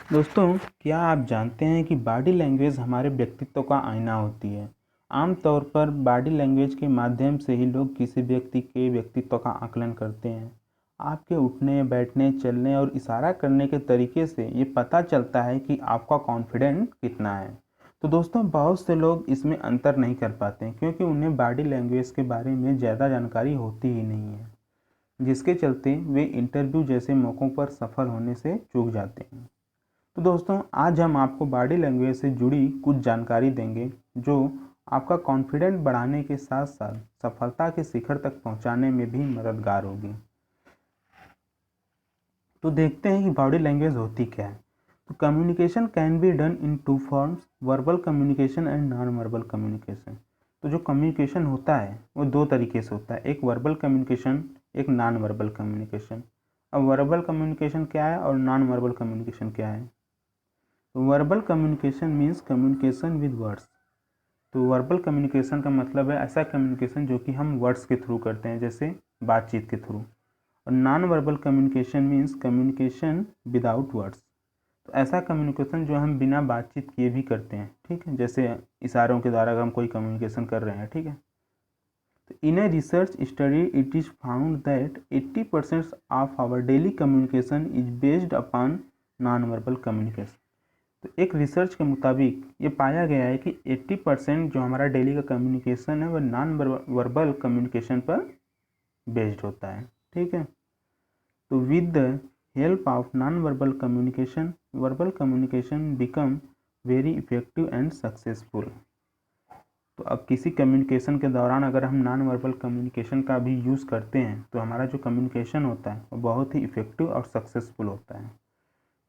दोस्तों, क्या आप जानते हैं कि बॉडी लैंग्वेज हमारे व्यक्तित्व का आईना होती है। आमतौर पर बॉडी लैंग्वेज के माध्यम से ही लोग किसी व्यक्ति के व्यक्तित्व का आकलन करते हैं। आपके उठने, बैठने, चलने और इशारा करने के तरीके से ये पता चलता है कि आपका कॉन्फिडेंट कितना है। तो दोस्तों, बहुत से लोग इसमें अंतर नहीं कर पाते हैं क्योंकि उन्हें बॉडी लैंग्वेज के बारे में ज़्यादा जानकारी होती ही नहीं है, जिसके चलते वे इंटरव्यू जैसे मौक़ों पर सफल होने से चूक जाते हैं। तो दोस्तों, आज हम आपको बॉडी लैंग्वेज से जुड़ी कुछ जानकारी देंगे जो आपका कॉन्फिडेंस बढ़ाने के साथ साथ सफलता के शिखर तक पहुंचाने में भी मददगार होगी। तो देखते हैं कि बॉडी लैंग्वेज होती क्या है। तो communication can be done in two forms, verbal communication and non verbal communication. तो जो कम्युनिकेशन होता है वो दो तरीके से होता है, एक वर्बल कम्युनिकेशन, एक नॉन वर्बल कम्युनिकेशन। अब वर्बल कम्युनिकेशन क्या है और नॉन वर्बल कम्युनिकेशन क्या है। Verbal communication means communication with words. तो वर्बल कम्युनिकेशन का मतलब है ऐसा कम्युनिकेशन जो कि हम वर्ड्स के थ्रू करते हैं, जैसे बातचीत के थ्रू। और non verbal communication means communication without words. तो ऐसा कम्युनिकेशन जो हम बिना बातचीत किए भी करते हैं, ठीक है, जैसे इशारों के द्वारा हम कोई कम्युनिकेशन कर रहे हैं, ठीक है। तो in a research study it is found that 80% of our daily communication is based upon non verbal communication. तो एक रिसर्च के मुताबिक ये पाया गया है कि 80% जो हमारा डेली का कम्युनिकेशन है वह नॉन वर्बल कम्युनिकेशन पर बेस्ड होता है, ठीक है। तो with the help of non verbal communication, verbal communication become very effective and successful. तो अब किसी कम्युनिकेशन के दौरान अगर हम नॉन वर्बल कम्युनिकेशन का भी यूज़ करते हैं तो हमारा जो कम्युनिकेशन होता है वो बहुत ही इफेक्टिव और सक्सेसफुल होता है।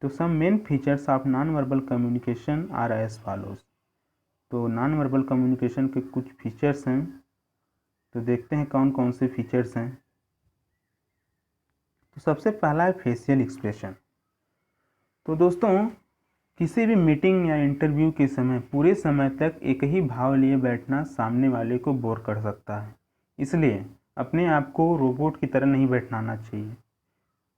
तो some main features of non verbal communication are as follows. तो नॉन वर्बल कम्युनिकेशन के कुछ फीचर्स हैं, तो देखते हैं कौन कौन से फीचर्स हैं। तो सबसे पहला है फेशियल एक्सप्रेशन। तो दोस्तों, किसी भी मीटिंग या इंटरव्यू के समय पूरे समय तक एक ही भाव लिए बैठना सामने वाले को बोर कर सकता है। इसलिए अपने आप को रोबोट की तरह नहीं बैठाना चाहिए।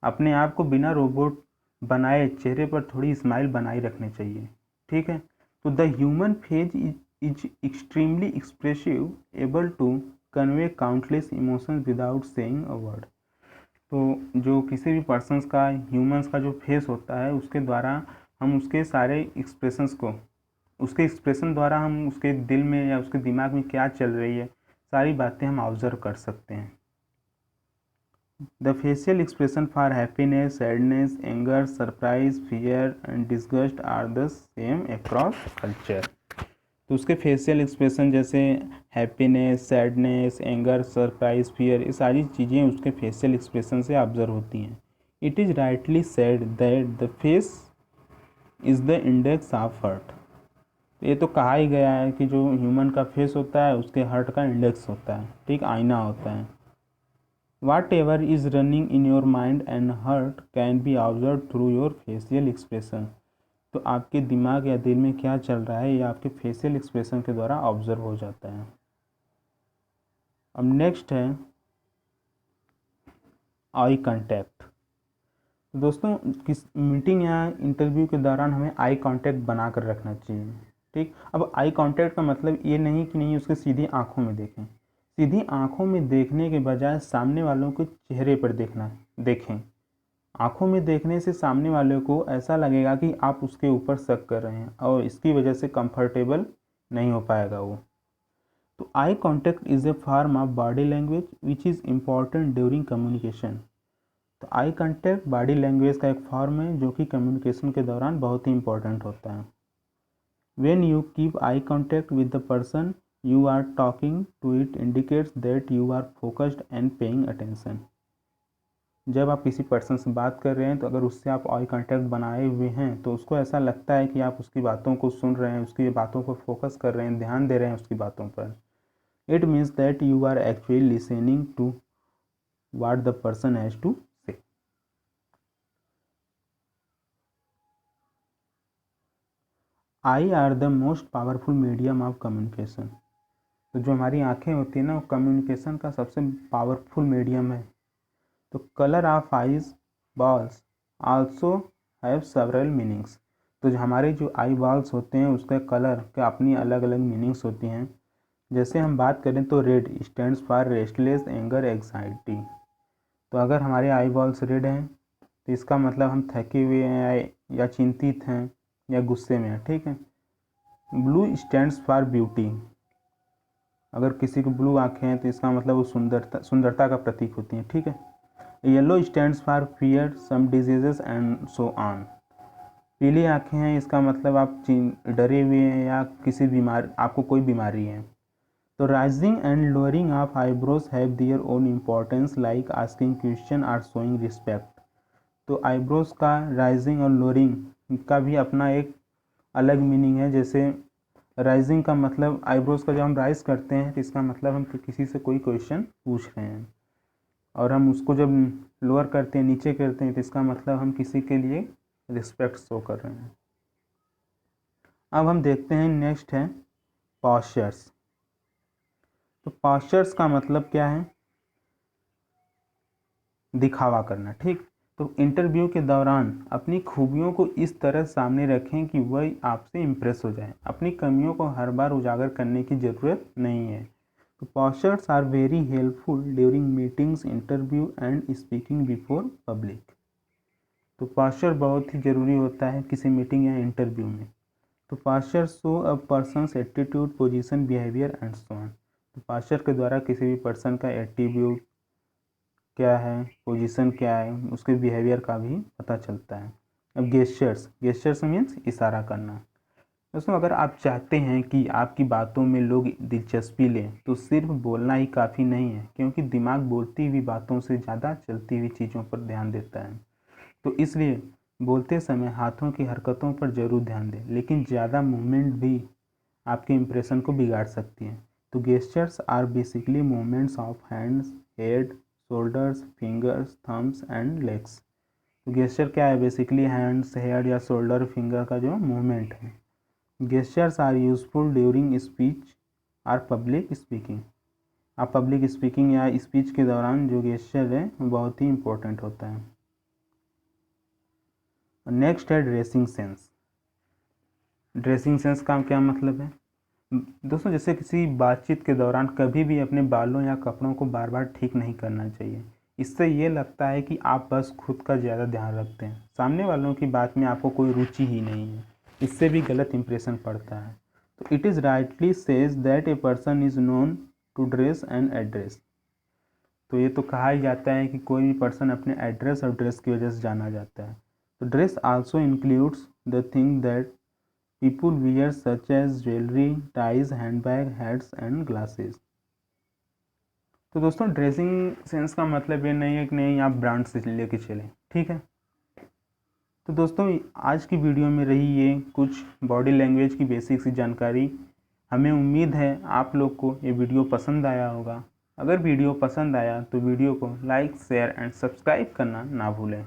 अपने आप को बिना रोबोट बनाए चेहरे पर थोड़ी स्माइल बनाई रखनी चाहिए, ठीक है। तो the human face is extremely expressive, able to convey countless emotions without saying a word. तो जो किसी भी पर्सन्स का, ह्यूमंस का जो फेस होता है उसके द्वारा हम उसके सारे एक्सप्रेशंस को, उसके एक्सप्रेशन द्वारा हम उसके दिल में या उसके दिमाग में क्या चल रही है सारी बातें हम ऑब्जर्व कर सकते हैं। The facial expression for happiness, sadness, anger, surprise, fear and disgust are the same across culture। तो उसके फेशियल एक्सप्रेशन जैसे happiness, sadness, anger, surprise, fear, ये सारी चीज़ें उसके फेशियल एक्सप्रेशन से ऑब्जर्व होती हैं। It is rightly said that the face is the index of heart. ये तो कहा ही गया है कि जो ह्यूमन का फेस होता है उसके हर्ट का इंडेक्स होता है, ठीक, आईना होता है। Whatever is running in your mind and heart can be observed through your facial expression। तो आपके दिमाग या दिल में क्या चल रहा है ये आपके फेशियल एक्सप्रेशन के द्वारा ऑब्जर्व हो जाता है। अब नेक्स्ट है आई कांटेक्ट। दोस्तों, किस मीटिंग या इंटरव्यू के दौरान हमें आई कांटेक्ट बना कर रखना चाहिए, ठीक। अब आई कांटेक्ट का मतलब ये नहीं कि नहीं उसके सीधी आंखों में देखें। सीधी आंखों में देखने के बजाय सामने वालों के चेहरे पर देखें। आंखों में देखने से सामने वाले को ऐसा लगेगा कि आप उसके ऊपर शक कर रहे हैं और इसकी वजह से कंफर्टेबल नहीं हो पाएगा वो। तो eye contact is a form of body language which is important during communication. तो आई कांटेक्ट बॉडी लैंग्वेज का एक फॉर्म है जो कि कम्युनिकेशन के दौरान बहुत ही इंपॉर्टेंट होता है। When you keep eye contact with the person you are talking to, it indicates that you are focused and paying attention। जब आप किसी पर्सन से बात कर रहे हैं तो अगर उससे आप आई कांटेक्ट बनाए हुए हैं तो उसको ऐसा लगता है कि आप उसकी बातों को सुन रहे हैं, उसकी बातों पर फोकस कर रहे हैं, ध्यान दे रहे हैं उसकी बातों पर। It means that you are actually listening to what the person has to say. Eye are the most powerful medium of communication. तो जो हमारी आंखें होती हैं ना, वो कम्युनिकेशन का सबसे पावरफुल मीडियम है। तो colour of eyes balls also have several meanings. तो जो हमारे जो आई बॉल्स होते हैं उसका कलर के अपनी अलग अलग मीनिंग्स होती हैं। जैसे हम बात करें तो red stands for restless, anger, anxiety. तो अगर हमारे आई बॉल्स रेड हैं तो इसका मतलब हम थके हुए हैं या चिंतित हैं या गुस्से में हैं, ठीक है। Blue stands for beauty. अगर किसी को ब्लू आँखें हैं तो इसका मतलब वो सुंदरता का प्रतीक होती हैं, ठीक है। Yellow stands for fear, some diseases and so on. पीली आँखें हैं, इसका मतलब आप डरे हुए हैं या आपको कोई बीमारी है। तो rising and lowering of eyebrows have their own importance, like asking question or showing respect. तो आईब्रोज का राइजिंग और लोअरिंग का भी अपना एक अलग मीनिंग है। जैसे राइजिंग का मतलब आईब्रोज का जब हम राइज करते हैं तो इसका मतलब हम किसी से कोई क्वेश्चन पूछ रहे हैं, और हम उसको जब लोअर करते हैं, नीचे करते हैं, तो इसका मतलब हम किसी के लिए रिस्पेक्ट शो कर रहे हैं। अब हम देखते हैं नेक्स्ट है पॉस्चर्स। तो पॉस्चर्स का मतलब क्या है? दिखावा करना, ठीक। तो इंटरव्यू के दौरान अपनी खूबियों को इस तरह सामने रखें कि वह आपसे इम्प्रेस हो जाए। अपनी कमियों को हर बार उजागर करने की ज़रूरत नहीं है। तो postures are very helpful during meetings, interview and speaking before public. तो पॉस्चर बहुत ही ज़रूरी होता है किसी मीटिंग या इंटरव्यू में। तो posture show a person's attitude, position, behaviour and so on. तो पॉस्चर के द्वारा किसी भी पर्सन का एटीट्यूड क्या है, पोजीशन क्या है, उसके बिहेवियर का भी पता चलता है। अब गेस्चर्स मीन्स इशारा करना। दोस्तों अगर आप चाहते हैं कि आपकी बातों में लोग दिलचस्पी लें तो सिर्फ बोलना ही काफ़ी नहीं है, क्योंकि दिमाग बोलती हुई बातों से ज़्यादा चलती हुई चीज़ों पर ध्यान देता है। तो इसलिए बोलते समय हाथों की हरकतों पर ज़रूर ध्यान दें, लेकिन ज़्यादा मूवमेंट भी आपके इंप्रेशन को बिगाड़ सकती हैं। तो gestures are basically movements of hands, head, shoulders, fingers, thumbs and legs. तो गेस्चर क्या है? बेसिकली हैंड्स, हेड या शोल्डर, फिंगर का जो मूवमेंट है। Gestures are useful during speech और पब्लिक स्पीकिंग। आप पब्लिक स्पीकिंग या स्पीच के दौरान जो गेस्चर है वो बहुत ही इंपॉर्टेंट होता है। नेक्स्ट है ड्रेसिंग सेंस। ड्रेसिंग सेंस का क्या मतलब है? दोस्तों जैसे किसी बातचीत के दौरान कभी भी अपने बालों या कपड़ों को बार बार ठीक नहीं करना चाहिए। इससे ये लगता है कि आप बस खुद का ज़्यादा ध्यान रखते हैं, सामने वालों की बात में आपको कोई रुचि ही नहीं है। इससे भी गलत इंप्रेशन पड़ता है। तो it is rightly says that a person is known to dress and address. तो ये तो कहा ही जाता है कि कोई भी पर्सन अपने एड्रेस और ड्रेस की वजह से जाना जाता है। तो dress also includes the thing that people wear such as jewelry, ties, handbag, hats and glasses। तो दोस्तों ड्रेसिंग सेंस का मतलब ये नहीं है कि नहीं आप ब्रांड से लेके चलें, ठीक है। तो दोस्तों आज की वीडियो में रही ये कुछ बॉडी लैंग्वेज की बेसिक सी जानकारी। हमें उम्मीद है आप लोग को ये वीडियो पसंद आया होगा। अगर वीडियो पसंद आया तो वीडियो को लाइक, शेयर एंड सब्सक्राइब करना ना भूलें।